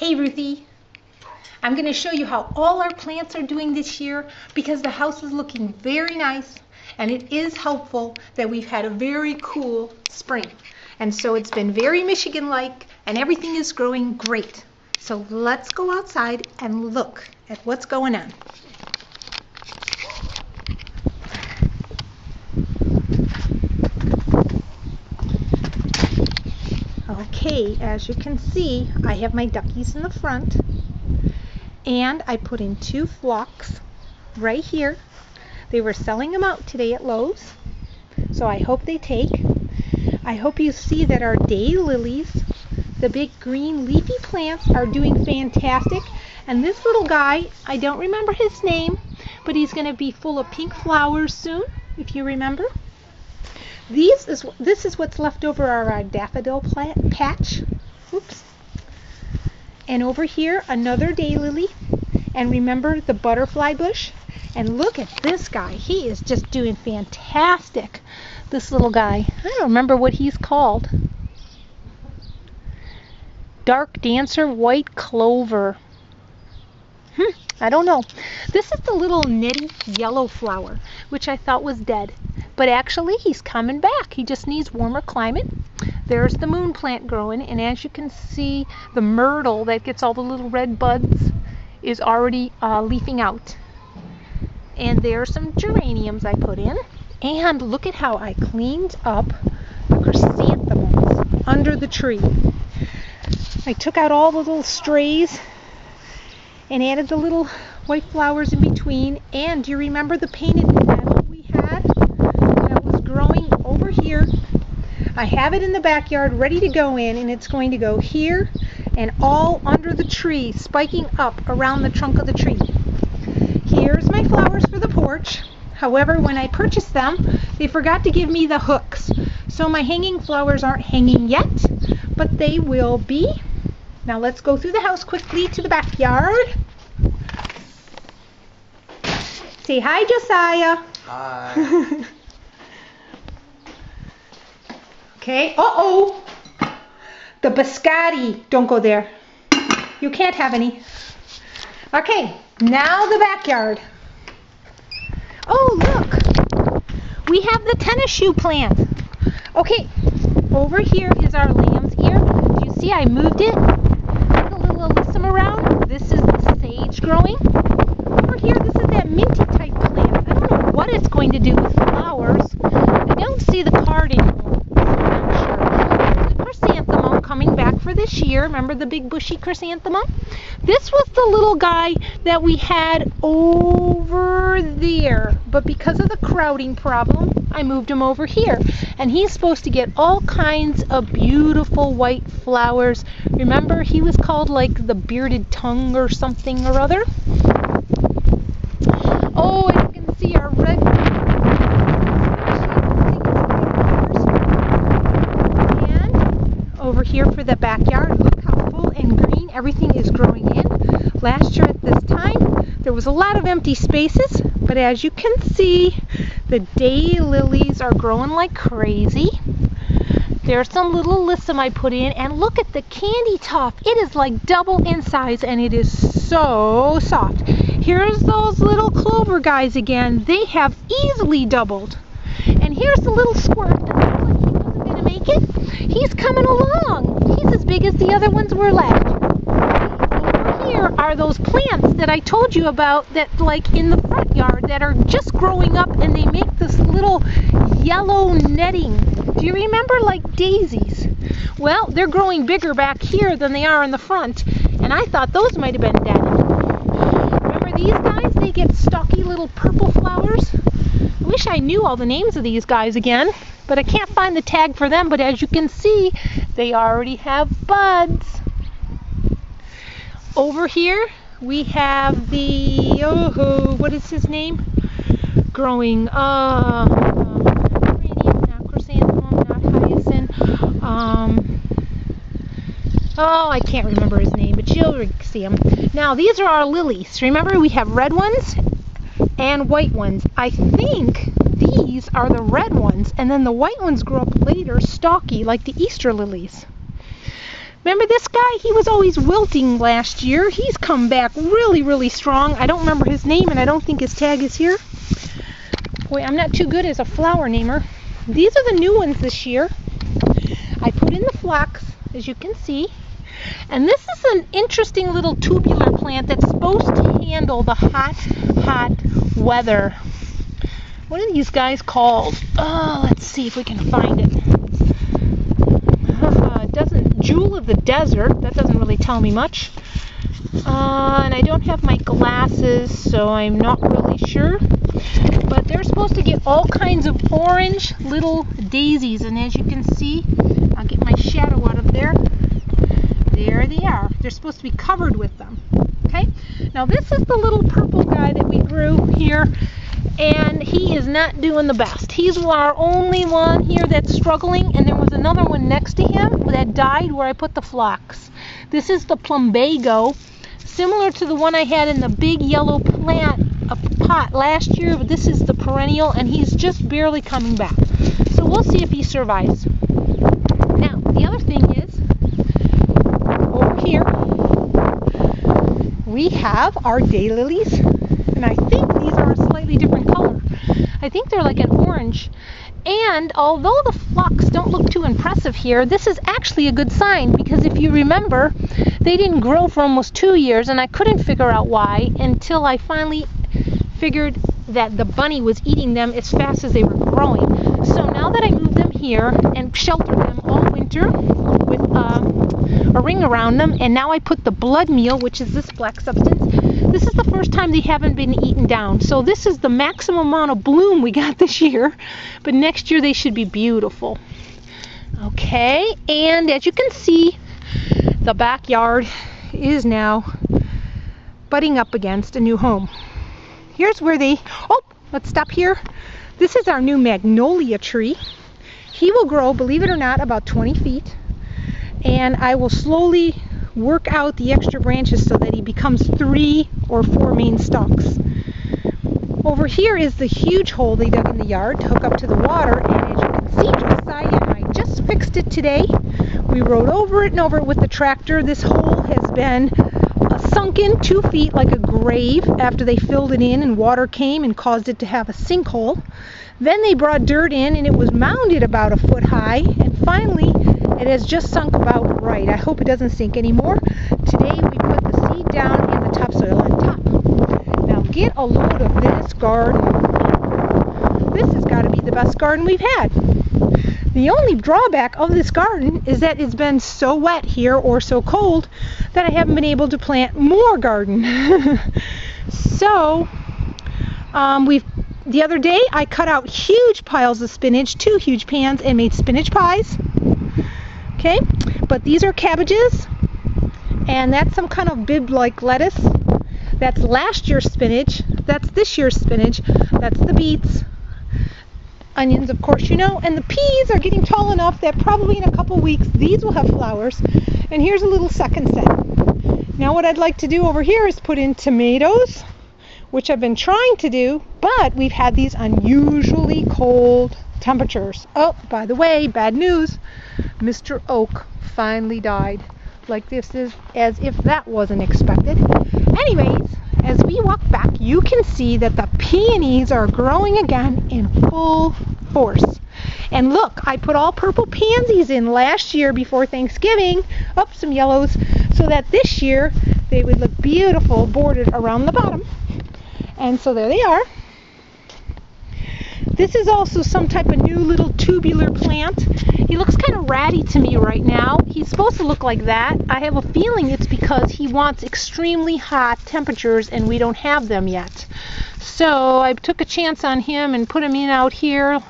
Hey Ruthie, I'm going to show you how all our plants are doing this year because the house is looking very nice and it is helpful that we've had a very cool spring. And so it's been very Michigan-like and everything is growing great. So let's go outside and look at what's going on. Okay, as you can see, I have my duckies in the front and I put in 2 flocks right here. They were selling them out today at Lowe's, so I hope they take. I hope you see that our daylilies, the big green leafy plants, are doing fantastic. And this little guy, I don't remember his name, but he's going to be full of pink flowers soon, if you remember. This is what's left over our daffodil plant patch. Oops. And over here, another daylily. And remember the butterfly bush? And look at this guy. He is just doing fantastic. This little guy. I don't remember what he's called. Dark Dancer White Clover. I don't know. This is the little netty yellow flower, which I thought was dead. But actually, he's coming back. He just needs warmer climate. There's the moon plant growing, and as you can see, the myrtle that gets all the little red buds is already leafing out. And there are some geraniums I put in. And look at how I cleaned up the chrysanthemums under the tree. I took out all the little strays and added the little white flowers in between. And do you remember the painted nettle we had that was growing over here? I have it in the backyard ready to go in, and it's going to go here and all under the tree, spiking up around the trunk of the tree. Here's my flowers for the porch. However, when I purchased them, they forgot to give me the hooks. So my hanging flowers aren't hanging yet, but they will be. Now let's go through the house quickly to the backyard. Say hi, Josiah. Hi. Okay, uh-oh. The biscotti. Don't go there. You can't have any. Okay, now the backyard. Oh, look. We have the tennis shoe plant. Okay, over here is our lamb's ear. Do you see I moved it? Put a little alyssum around. This is the sage growing. Over here, this is that minty type plant. I don't know what it's going to do with flowers. I don't see the card anymore. I'm not sure. There's the chrysanthemum coming back for this year. Remember the big bushy chrysanthemum? This was the little guy that we had over there, but because of the crowding problem, I moved him over here. And he's supposed to get all kinds of beautiful white flowers. Remember, he was called like the bearded tongue or something or other. Oh, and you can see our red. And over here for the backyard, look how full and green everything is growing in. Last year at this time, there was a lot of empty spaces, but as you can see, the daylilies are growing like crazy. There's some little alyssum I put in, and look at the candy top. It is like double in size, and it is so soft. Here's those little clover guys again. They have easily doubled. And here's the little squirt that looks like he wasn't going to make it. He's coming along. He's as big as the other ones were left. Over here are those plants that I told you about that like in the front yard that are just growing up, and they make this little yellow netting. Do you remember, like daisies? Well, they're growing bigger back here than they are in the front, and I thought those might have been dead. Remember these guys? They get stocky little purple flowers. I wish I knew all the names of these guys again, but I can't find the tag for them. But as you can see, they already have buds. Over here, we have the, what is his name? Growing, not chrysanthemum, not hyacinth. I can't remember his name, but you'll see him. Now, these are our lilies. Remember, we have red ones and white ones. I think these are the red ones, and then the white ones grow up later, stalky, like the Easter lilies. Remember this guy? He was always wilting last year. He's come back really, really strong. I don't remember his name, and I don't think his tag is here. Boy, I'm not too good as a flower namer. These are the new ones this year. I put in the phlox, as you can see. And this is an interesting little tubular plant that's supposed to handle the hot, hot weather. What are these guys called? Oh, let's see if we can find it. It doesn't, Jewel of the Desert. That doesn't really tell me much. And I don't have my glasses, so I'm not really sure. But they're supposed to get all kinds of orange little daisies. And as you can see, I'll get my shadow out of there. There they are. They're supposed to be covered with them. Okay? Now this is the little purple guy that we grew here, and he is not doing the best. He's our only one here that's struggling, and there was another one next to him that died where I put the phlox. This is the plumbago, similar to the one I had in the big yellow plant pot last year, but this is the perennial, and he's just barely coming back. So we'll see if he survives. Now, the other thing is, here we have our daylilies, and I think these are a slightly different color. I think they're like an orange, and although the phlox don't look too impressive here, this is actually a good sign, because if you remember, they didn't grow for almost 2 years, and I couldn't figure out why until I finally figured that the bunny was eating them as fast as they were growing. So now that I moved them here and sheltered them all winter with a ring around them, and now I put the blood meal, which is this black substance. This is the first time they haven't been eaten down. So this is the maximum amount of bloom we got this year, but next year they should be beautiful. Okay, and as you can see, the backyard is now butting up against a new home. Here's where they, oh, let's stop here. This is our new magnolia tree. He will grow, believe it or not, about 20 feet. And I will slowly work out the extra branches so that he becomes 3 or 4 main stalks. Over here is the huge hole they dug in the yard to hook up to the water, and as you can see, Josiah and I just fixed it today. We rode over it and over it with the tractor. This hole has been sunken 2 feet like a grave after they filled it in and water came and caused it to have a sinkhole. Then they brought dirt in and it was mounded about 1 foot high, and finally it has just sunk about right. I hope it doesn't sink anymore. Today we put the seed down in the topsoil on top. Now get a load of this garden. This has got to be the best garden we've had. The only drawback of this garden is that it's been so wet here or so cold that I haven't been able to plant more garden. So the other day I cut out huge piles of spinach, 2 huge pans, and made spinach pies. Okay, but these are cabbages, and that's some kind of bib-like lettuce. That's last year's spinach. That's this year's spinach. That's the beets. Onions, of course, you know, and the peas are getting tall enough that probably in a couple weeks these will have flowers. And here's a little second set. Now what I'd like to do over here is put in tomatoes, which I've been trying to do, but we've had these unusually cold temperatures. Oh, by the way, bad news. Mr. Oak finally died. Like this is as if that wasn't expected. Anyways, as we walk back, you can see that the peonies are growing again in full force. And look, I put all purple pansies in last year before Thanksgiving, up some yellows, so that this year they would look beautiful bordered around the bottom. And so there they are. This is also some type of new little tubular plant. He looks kind of ratty to me right now. He's supposed to look like that. I have a feeling it's because he wants extremely hot temperatures and we don't have them yet. So I took a chance on him and put him in out here.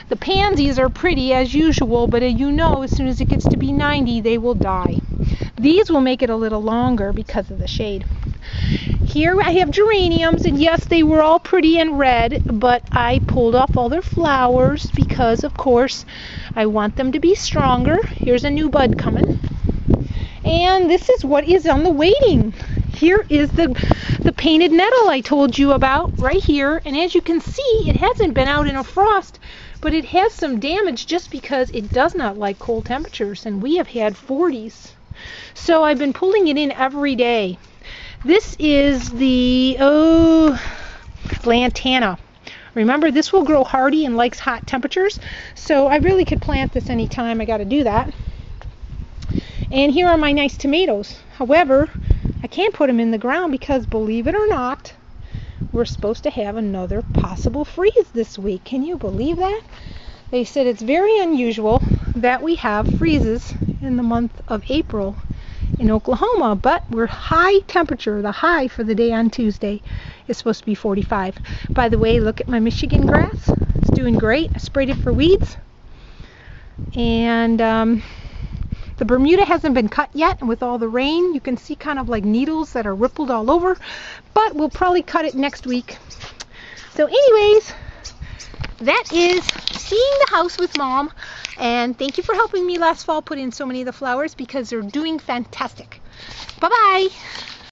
The pansies are pretty as usual, but you know, as soon as it gets to be 90, they will die. These will make it a little longer because of the shade. Here I have geraniums, and yes, they were all pretty and red, but I pulled off all their flowers because, of course, I want them to be stronger. Here's a new bud coming. And this is what is on the waiting. Here is the painted nettle I told you about right here, and as you can see, it hasn't been out in a frost, but it has some damage just because it does not like cold temperatures, and we have had 40s. So I've been pulling it in every day. This is the lantana. Remember, this will grow hardy and likes hot temperatures, so I really could plant this anytime I got to do that. And here are my nice tomatoes. However, I can't put them in the ground because, believe it or not, we're supposed to have another possible freeze this week. Can you believe that? They said it's very unusual that we have freezes in the month of April in Oklahoma, but we're high temperature. The high for the day on Tuesday is supposed to be 45. By the way, look at my Michigan grass. It's doing great. I sprayed it for weeds. And the Bermuda hasn't been cut yet, and with all the rain, you can see kind of like needles that are rippled all over, but we'll probably cut it next week. So anyways, that is seeing the house with Mom, and thank you for helping me last fall put in so many of the flowers because they're doing fantastic. Bye-bye.